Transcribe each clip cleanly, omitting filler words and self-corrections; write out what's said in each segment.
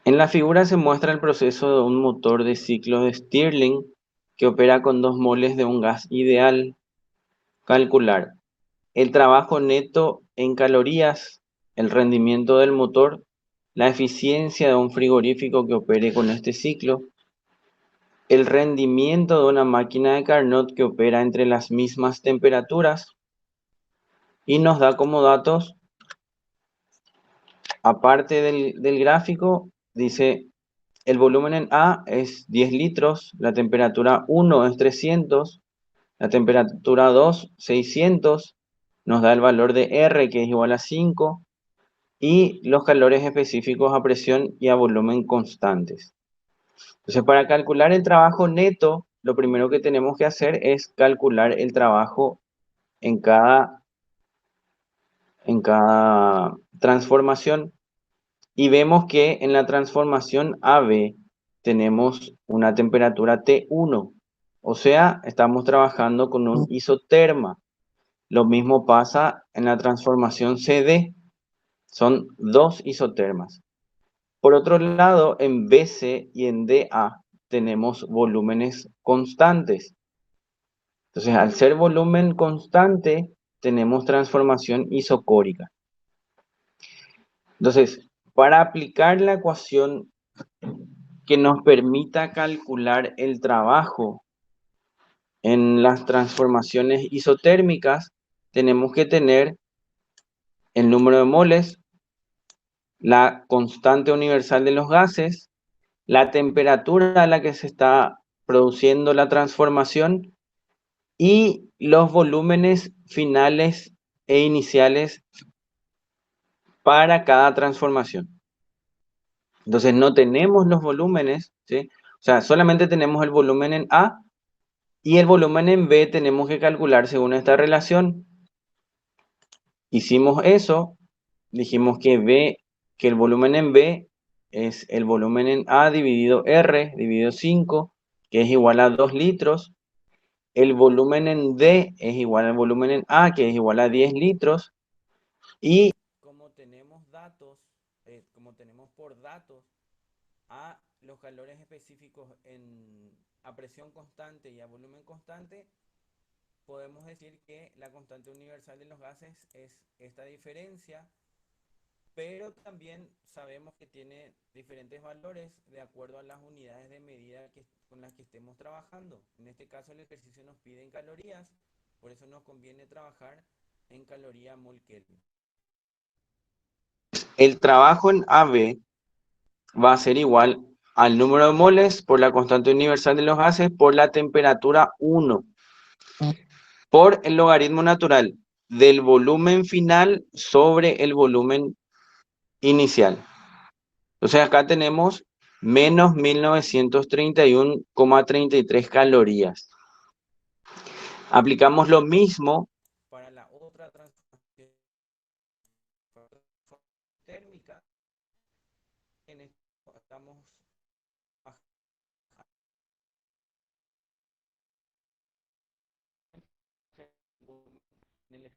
En la figura se muestra el proceso de un motor de ciclo de Stirling que opera con 2 moles de un gas ideal. Calcular el trabajo neto en calorías, el rendimiento del motor, la eficiencia de un frigorífico que opere con este ciclo, el rendimiento de una máquina de Carnot que opera entre las mismas temperaturas y nos da como datos, aparte del gráfico, dice el volumen en A es 10 litros, la temperatura 1 es 300, la temperatura 2, 600, nos da el valor de R que es igual a 5 y los calores específicos a presión y a volumen constantes. Entonces, para calcular el trabajo neto, lo primero que tenemos que hacer es calcular el trabajo en cada transformación. Y vemos que en la transformación AB tenemos una temperatura T1, o sea, estamos trabajando con un isoterma. Lo mismo pasa en la transformación CD, son dos isotermas. Por otro lado, en BC y en DA tenemos volúmenes constantes. Entonces, al ser volumen constante, tenemos transformación isocórica. Entonces, para aplicar la ecuación que nos permita calcular el trabajo en las transformaciones isotérmicas, tenemos que tener el número de moles, la constante universal de los gases, la temperatura a la que se está produciendo la transformación y los volúmenes finales e iniciales para cada transformación. Entonces no tenemos los volúmenes, ¿sí? O sea, solamente tenemos el volumen en A y el volumen en B tenemos que calcular según esta relación. Hicimos eso, dijimos que el volumen en B es el volumen en A dividido R dividido 5, que es igual a 2 litros. El volumen en D es igual al volumen en A, que es igual a 10 litros. Y como tenemos datos, como tenemos por datos a los calores específicos a presión constante y a volumen constante, podemos decir que la constante universal de los gases es esta diferencia, pero también sabemos que tiene diferentes valores de acuerdo a las unidades de medida con las que estemos trabajando. En este caso el ejercicio nos pide en calorías, por eso nos conviene trabajar en caloría mol Kelvin. El trabajo en AB va a ser igual al número de moles por la constante universal de los gases por la temperatura 1 por el logaritmo natural del volumen final sobre el volumen inicial. Entonces acá tenemos menos 1931,33 calorías. Aplicamos lo mismo para la otra transformación térmica. En esto estamos en el estado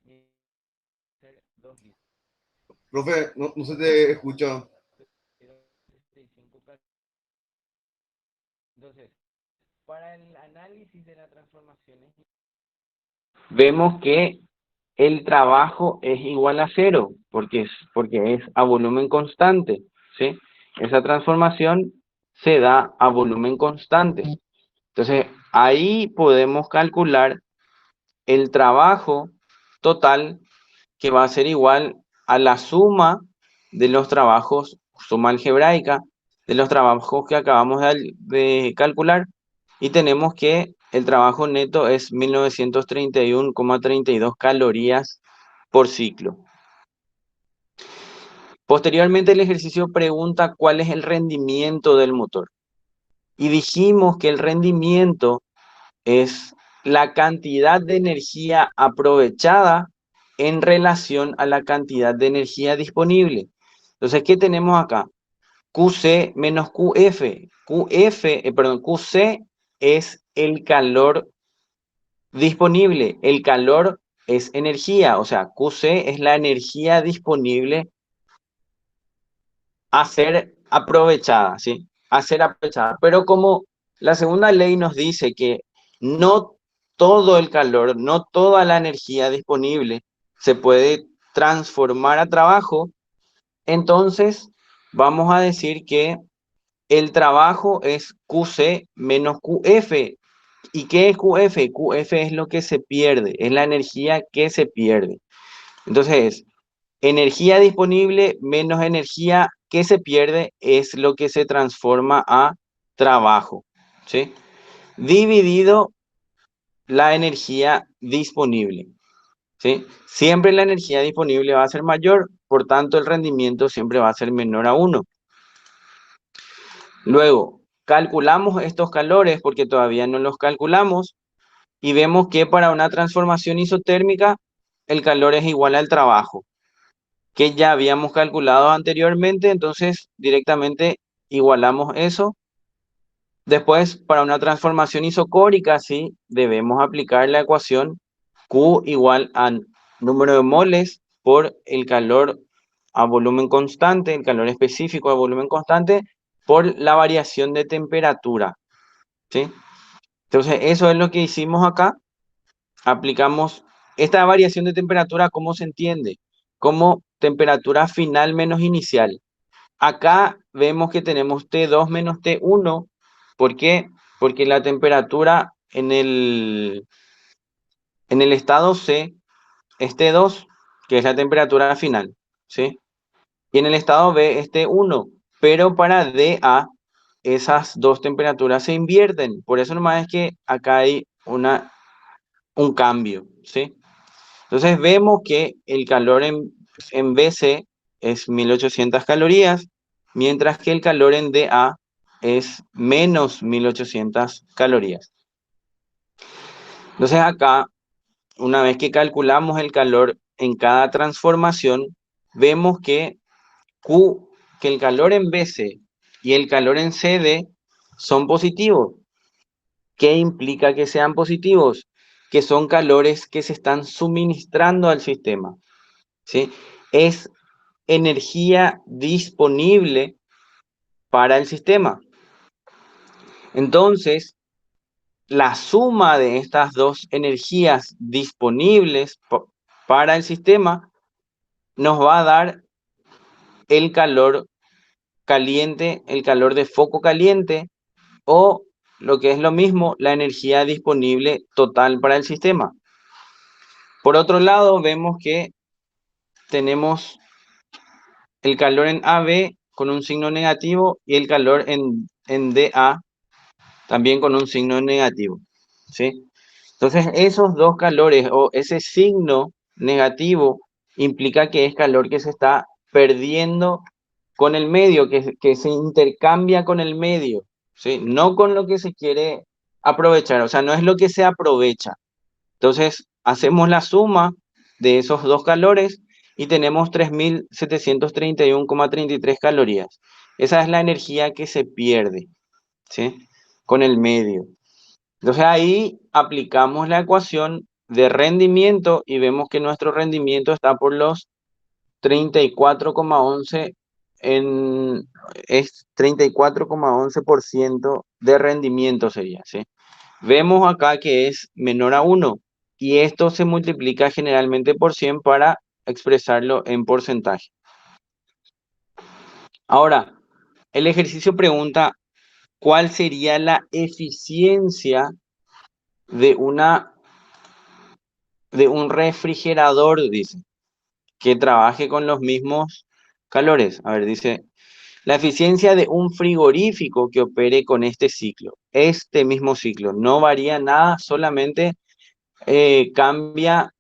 de 2 litros. Profe, no se te escucha. Entonces, para el análisis de las transformaciones, vemos que el trabajo es igual a cero, porque es a volumen constante, ¿sí? Esa transformación se da a volumen constante. Entonces, ahí podemos calcular el trabajo total que va a ser igual a la suma de los trabajos, suma algebraica, de los trabajos que acabamos de calcular, y tenemos que el trabajo neto es 1931,32 calorías por ciclo. Posteriormente el ejercicio pregunta cuál es el rendimiento del motor. Y dijimos que el rendimiento es la cantidad de energía aprovechada en relación a la cantidad de energía disponible. Entonces, ¿qué tenemos acá? QC menos QF. QC es el calor disponible. El calor es energía, o sea, QC es la energía disponible a ser aprovechada, ¿sí? A ser aprovechada. Pero como la segunda ley nos dice que no todo el calor, no toda la energía disponible se puede transformar a trabajo, entonces vamos a decir que el trabajo es QC menos QF. ¿Y qué es QF? QF es lo que se pierde, es la energía que se pierde. Entonces, energía disponible menos energía que se pierde es lo que se transforma a trabajo, ¿sí? Dividido la energía disponible, ¿sí? Siempre la energía disponible va a ser mayor, por tanto el rendimiento siempre va a ser menor a uno. Luego, calculamos estos calores porque todavía no los calculamos y vemos que para una transformación isotérmica el calor es igual al trabajo, que ya habíamos calculado anteriormente, entonces directamente igualamos eso. Después, para una transformación isocórica, sí, debemos aplicar la ecuación Q igual a número de moles por el calor a volumen constante, el calor específico a volumen constante, por la variación de temperatura, ¿sí? Entonces, eso es lo que hicimos acá. Aplicamos esta variación de temperatura, ¿cómo se entiende? Como temperatura final menos inicial. Acá vemos que tenemos T2 menos T1. ¿Por qué? Porque la temperatura en el estado C es T2, que es la temperatura final, ¿sí? Y en el estado B es T1, pero para DA esas dos temperaturas se invierten. Por eso nomás es que acá hay un cambio, ¿sí? Entonces vemos que el calor en BC es 1800 calorías, mientras que el calor en DA es menos 1800 calorías. Entonces acá, una vez que calculamos el calor en cada transformación, vemos que que el calor en BC y el calor en CD son positivos. ¿Qué implica que sean positivos? Que son calores que se están suministrando al sistema, ¿sí? Es energía disponible para el sistema. Entonces, la suma de estas dos energías disponibles para el sistema nos va a dar el calor caliente, el calor de foco caliente o lo que es lo mismo, la energía disponible total para el sistema. Por otro lado, vemos que tenemos el calor en AB con un signo negativo y el calor en DA también con un signo negativo, ¿sí? Entonces, esos dos calores o ese signo negativo implica que es calor que se está perdiendo con el medio, que se intercambia con el medio, ¿sí? No con lo que se quiere aprovechar, o sea, no es lo que se aprovecha. Entonces, hacemos la suma de esos dos calores y tenemos 3731,33 calorías. Esa es la energía que se pierde, ¿sí? Con el medio. Entonces ahí aplicamos la ecuación de rendimiento y vemos que nuestro rendimiento está por los 34,11 es 34,11% de rendimiento sería, ¿sí? Vemos acá que es menor a 1 y esto se multiplica generalmente por 100 para expresarlo en porcentaje. Ahora, el ejercicio pregunta, ¿cuál sería la eficiencia de de un refrigerador, dice, que trabaje con los mismos calores? A ver, dice, la eficiencia de un frigorífico que opere con este mismo ciclo, no varía nada, solamente cambia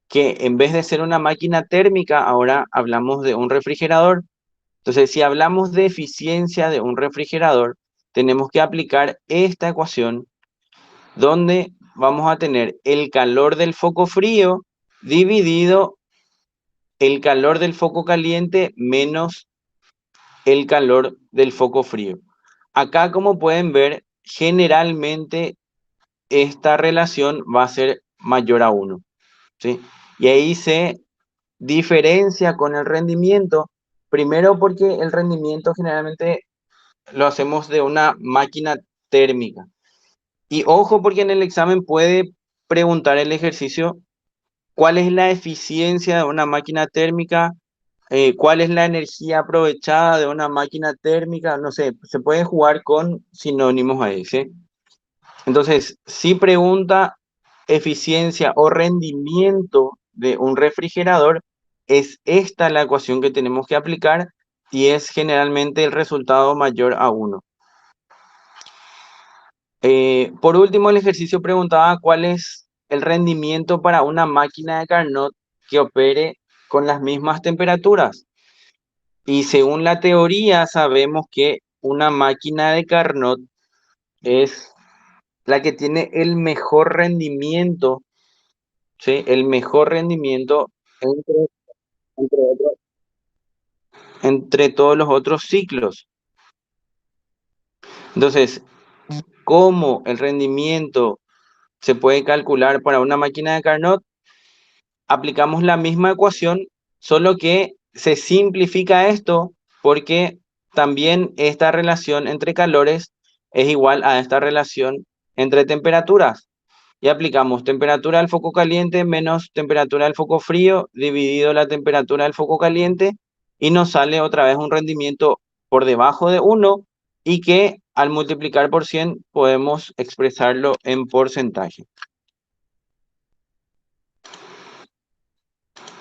que en vez de ser una máquina térmica, ahora hablamos de un refrigerador. Entonces, si hablamos de eficiencia de un refrigerador, tenemos que aplicar esta ecuación donde vamos a tener el calor del foco frío dividido el calor del foco caliente menos el calor del foco frío. Acá, como pueden ver, generalmente esta relación va a ser mayor a 1, ¿sí? Y ahí se diferencia con el rendimiento Primero porque el rendimiento generalmente lo hacemos de una máquina térmica. Y ojo porque en el examen puede preguntar el ejercicio cuál es la eficiencia de una máquina térmica, cuál es la energía aprovechada de una máquina térmica, no sé, se puede jugar con sinónimos ahí, ¿sí? Entonces, si pregunta eficiencia o rendimiento de un refrigerador, es esta la ecuación que tenemos que aplicar y es generalmente el resultado mayor a uno. Por último, el ejercicio preguntaba cuál es el rendimiento para una máquina de Carnot que opere con las mismas temperaturas. Y según la teoría, sabemos que una máquina de Carnot es la que tiene el mejor rendimiento, ¿sí? El mejor rendimiento entre, entre todos los otros ciclos. Entonces, ¿cómo el rendimiento se puede calcular para una máquina de Carnot? Aplicamos la misma ecuación, solo que se simplifica esto porque también esta relación entre calores es igual a esta relación entre temperaturas. Y aplicamos temperatura del foco caliente menos temperatura del foco frío dividido la temperatura del foco caliente y nos sale otra vez un rendimiento por debajo de uno y que al multiplicar por 100 podemos expresarlo en porcentaje.